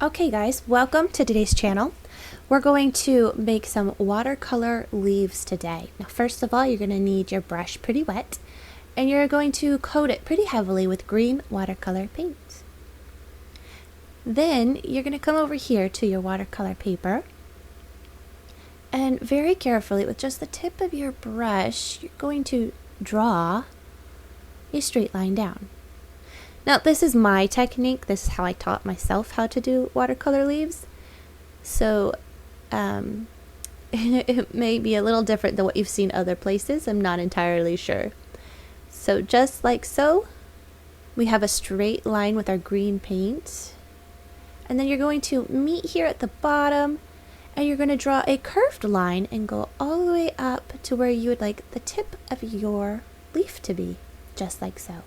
Okay guys, welcome to today's channel. We're going to make some watercolor leaves today. Now first of all, you're going to need your brush pretty wet, and you're going to coat it pretty heavily with green watercolor paint. Then you're going to come over here to your watercolor paper, and very carefully with just the tip of your brush, you're going to draw a straight line down. Now this is my technique. This is how I taught myself how to do watercolor leaves. So it may be a little different than what you've seen other places. I'm not entirely sure. So just like so, we have a straight line with our green paint. And then you're going to meet here at the bottom, and you're going to draw a curved line and go all the way up to where you would like the tip of your leaf to be, just like so.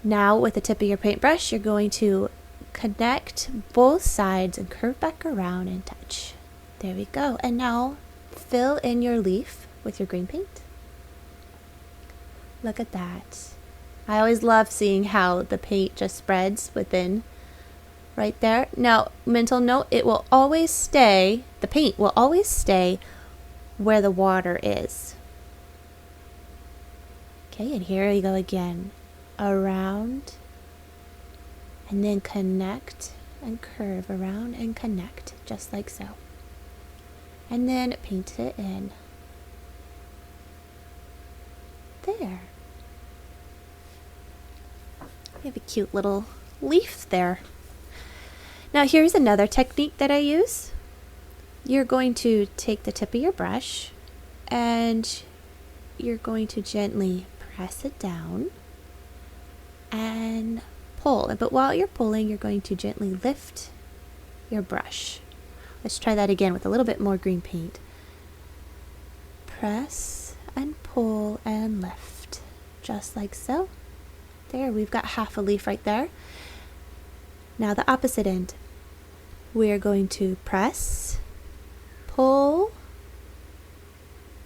Now with the tip of your paintbrush, you're going to connect both sides and curve back around and touch. There we go. And now fill in your leaf with your green paint. Look at that. I always love seeing how the paint just spreads within right there. Now, mental note, it will always stay, the paint will always stay where the water is. Okay, and here we go again. Around, and then connect and curve around and connect, just like so. And then paint it in. There. We have a cute little leaf there. Now here's another technique that I use. You're going to take the tip of your brush and you're going to gently press it down and pull. But while you're pulling, you're going to gently lift your brush. Let's try that again with a little bit more green paint. Press and pull and lift, just like so. There, we've got half a leaf right there. Now the opposite end. We are going to press, pull,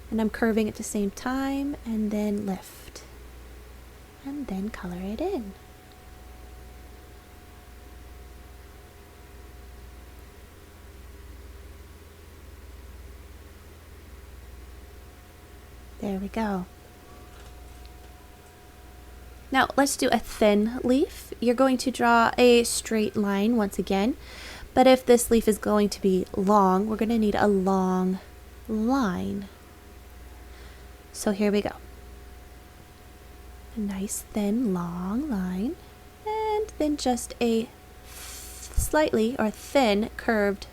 and I'm curving at the same time, and then lift. And then color it in. There we go. Now let's do a thin leaf. You're going to draw a straight line once again, but if this leaf is going to be long, we're going to need a long line. So here we go. A nice thin long line, and then just a slightly or thin curved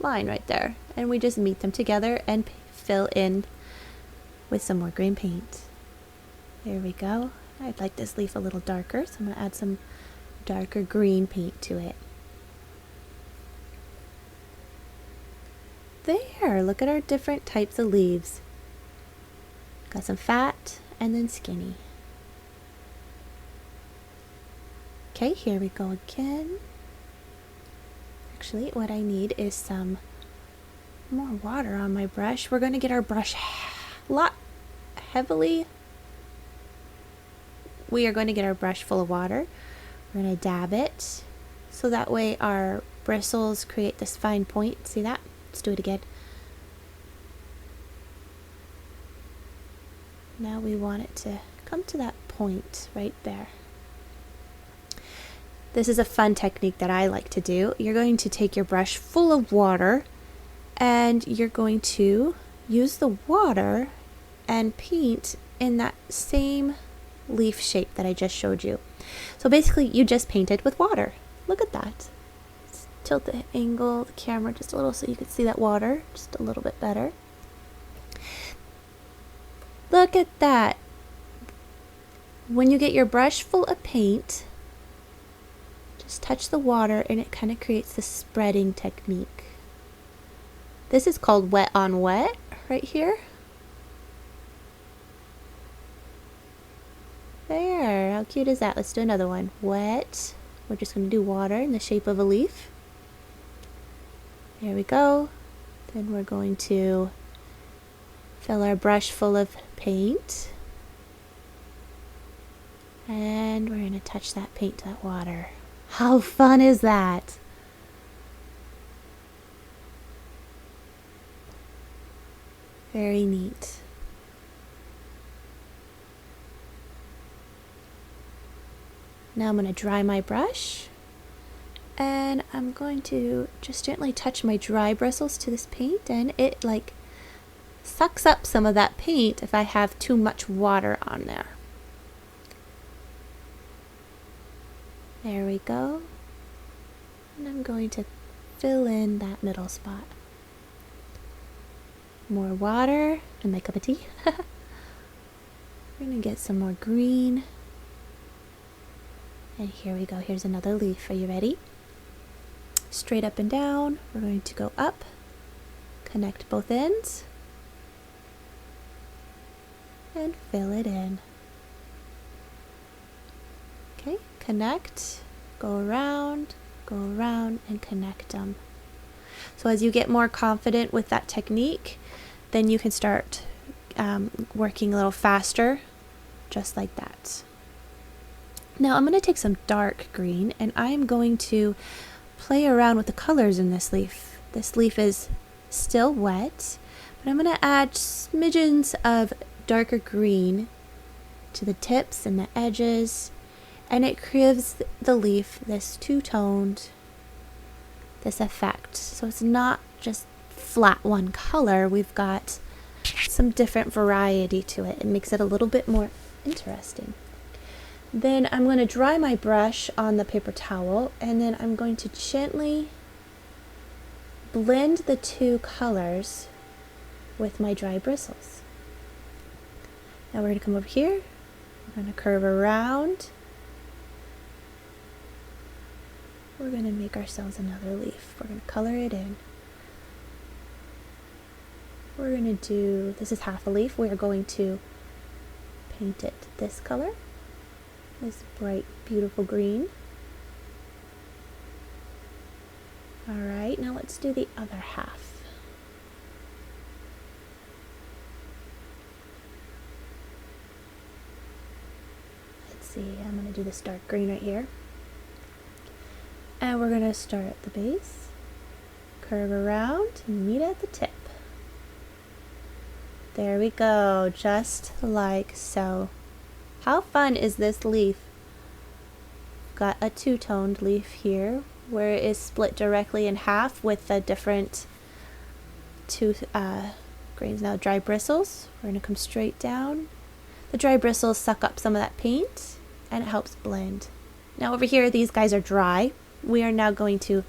line right there, and we just meet them together and fill in with some more green paint. There we go. I'd like this leaf a little darker, so I'm going to add some darker green paint to it. There, look at our different types of leaves. Got some fat and then skinny. Okay, here we go again. Actually, what I need is some more water on my brush. We're going to get our brush a lot heavily. We are going to get our brush full of water. We're going to dab it so that way our bristles create this fine point. See that? Let's do it again. Now we want it to come to that point right there. This is a fun technique that I like to do. You're going to take your brush full of water and you're going to use the water and paint in that same leaf shape that I just showed you. So basically you just painted with water. Look at that. Let's tilt the angle, the camera just a little so you can see that water just a little bit better. Look at that. When you get your brush full of paint, just touch the water and it kind of creates this spreading technique. This is called wet on wet right here. There, how cute is that? Let's do another one. Wet. We're just going to do water in the shape of a leaf. There we go. Then we're going to fill our brush full of paint. And we're going to touch that paint to that water. How fun is that? Very neat. Now I'm going to dry my brush, and I'm going to just gently touch my dry bristles to this paint, and it like sucks up some of that paint if I have too much water on there. There we go. And I'm going to fill in that middle spot. More water and my cup of tea. We're going to get some more green. And here we go. Here's another leaf. Are you ready? Straight up and down. We're going to go up, connect both ends, and fill it in. Okay, connect, go around, and connect them. So as you get more confident with that technique, then you can start working a little faster, just like that. Now I'm going to take some dark green, and I'm going to play around with the colors in this leaf. This leaf is still wet, but I'm going to add smidgens of darker green to the tips and the edges, and it gives the leaf this two-toned, this effect. So it's not just flat one color, we've got some different variety to it. It makes it a little bit more interesting. Then I'm going to dry my brush on the paper towel, and then I'm going to gently blend the two colors with my dry bristles. Now we're going to come over here, we're going to curve around, we're going to make ourselves another leaf. We're going to color it in. We're going to do, this is half a leaf, we are going to paint it this color, this bright, beautiful green. Alright, now let's do the other half. Let's see, I'm going to do this dark green right here. And we're going to start at the base, curve around, and meet at the tip. There we go, just like so. How fun is this leaf? Got a two-toned leaf here, where it is split directly in half with the different two grains. Now dry bristles, we're going to come straight down. The dry bristles suck up some of that paint, and it helps blend. Now over here, these guys are dry. We are now going to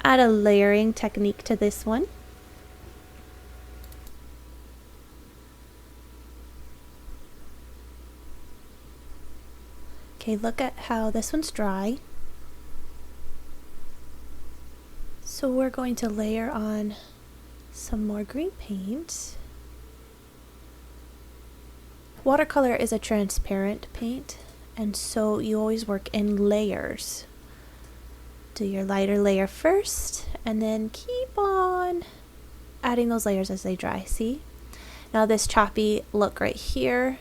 add a layering technique to this one. Okay, look at how this one's dry. So we're going to layer on some more green paint. Watercolor is a transparent paint, and so you always work in layers. Do your lighter layer first, and then keep on adding those layers as they dry. See? Now this choppy look right here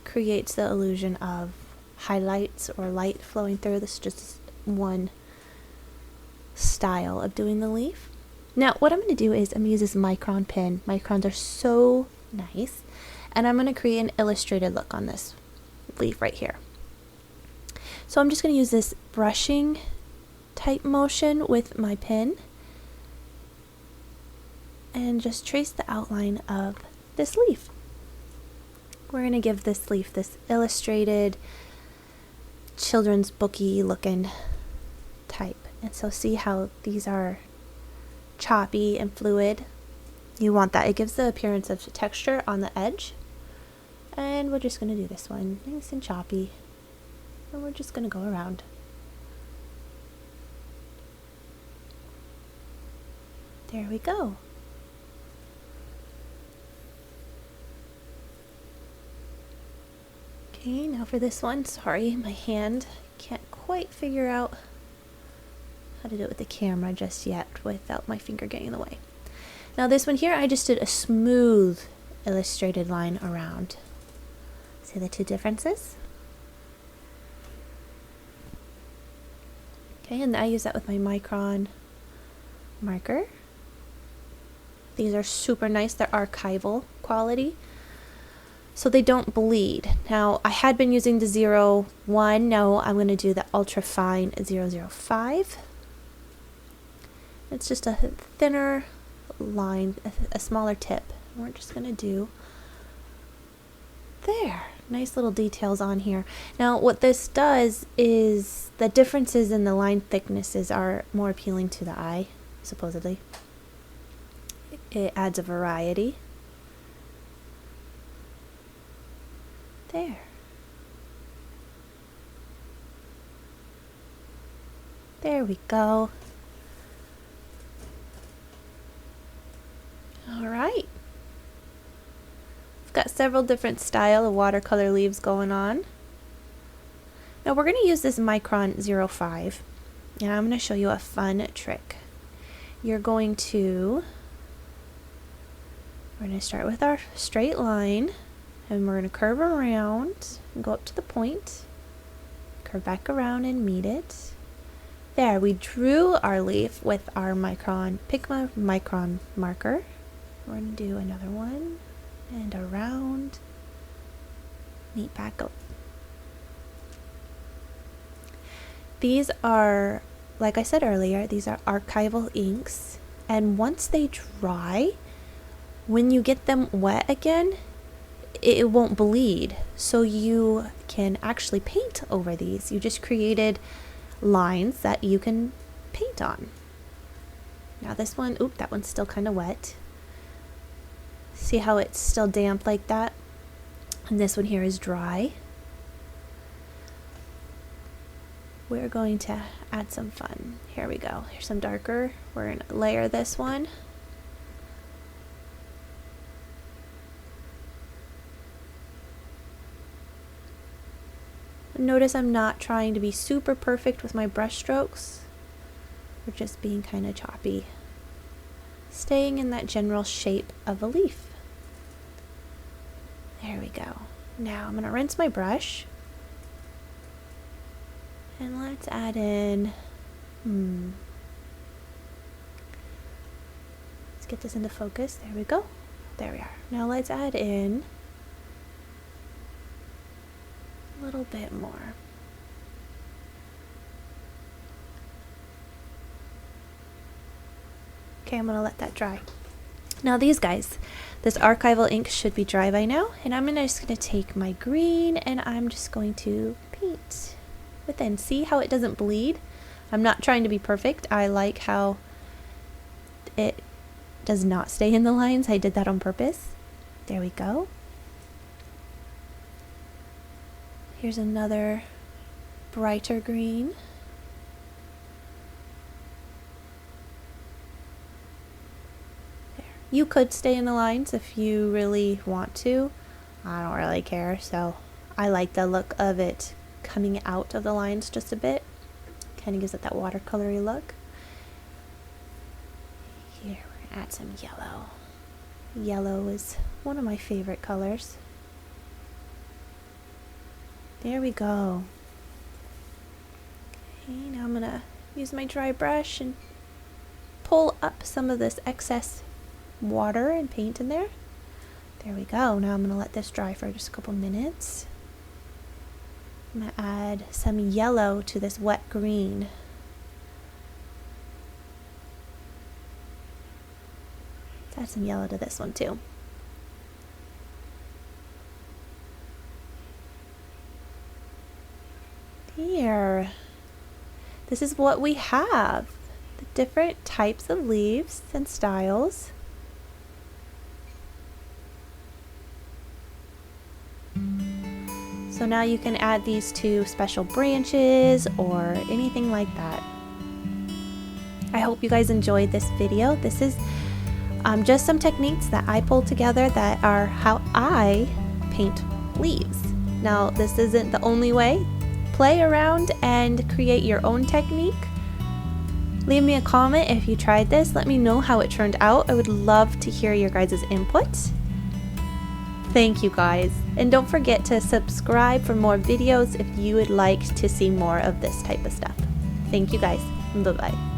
creates the illusion of highlights or light flowing through. This is just one style of doing the leaf. Now what I'm going to do is I'm going to use this micron pen. Microns are so nice, and I'm going to create an illustrated look on this leaf right here. So I'm just going to use this brushing type motion with my pen and just trace the outline of this leaf. We're going to give this leaf this illustrated children's booky looking type. And so see how these are choppy and fluid? You want that. It gives the appearance of texture on the edge. And we're just going to do this one nice and choppy. And we're just going to go around. There we go. Okay, now for this one, sorry, my hand can't quite figure out how to do it with the camera just yet without my finger getting in the way. Now this one here, I just did a smooth illustrated line around. See the two differences? Okay, and I use that with my micron marker. These are super nice. They're archival quality, so they don't bleed. Now, I had been using the 01. Now I'm going to do the ultra fine 005. It's just a thinner line, a smaller tip. We're just going to do there. Nice little details on here. Now, what this does is the differences in the line thicknesses are more appealing to the eye, supposedly. It adds a variety. There. There we go. All right. Got several different style of watercolor leaves going on. Now we're going to use this Micron 05, and I'm going to show you a fun trick. We're going to start with our straight line, and we're going to curve around and go up to the point, curve back around and meet it. There, we drew our leaf with our Pigma Micron marker. We're going to do another one. And around, meet back up. These are, like I said earlier, these are archival inks, and once they dry, when you get them wet again, it won't bleed, so you can actually paint over these. You just created lines that you can paint on. Now this one, that one's still kind of wet. See how it's still damp like that? And this one here is dry. We're going to add some fun. Here we go. Here's some darker. We're going to layer this one. Notice I'm not trying to be super perfect with my brush strokes. We're just being kind of choppy. Staying in that general shape of a leaf. There we go. Now I'm going to rinse my brush. And let's add in, let's get this into focus. There we go. There we are. Now let's add in a little bit more. Okay, I'm going to let that dry. Now these guys, this archival ink should be dry by now, and I'm just going to take my green and I'm just going to paint within. See how it doesn't bleed? I'm not trying to be perfect. I like how it does not stay in the lines. I did that on purpose. There we go. Here's another brighter green. You could stay in the lines if you really want to. I don't really care, so I like the look of it coming out of the lines just a bit. Kind of gives it that watercolory look. Here, we're going to add some yellow. Yellow is one of my favorite colors. There we go. Okay, now I'm going to use my dry brush and pull up some of this excess water and paint in there. There we go. Now I'm going to let this dry for just a couple minutes. I'm going to add some yellow to this wet green. Let's add some yellow to this one too. Here. This is what we have. The different types of leaves and styles. So now you can add these to special branches or anything like that. I hope you guys enjoyed this video. This is just some techniques that I pulled together that are how I paint leaves. Now, this isn't the only way. Play around and create your own technique. Leave me a comment if you tried this. Let me know how it turned out. I would love to hear your guys' input. Thank you guys, and don't forget to subscribe for more videos if you would like to see more of this type of stuff. Thank you guys, bye bye.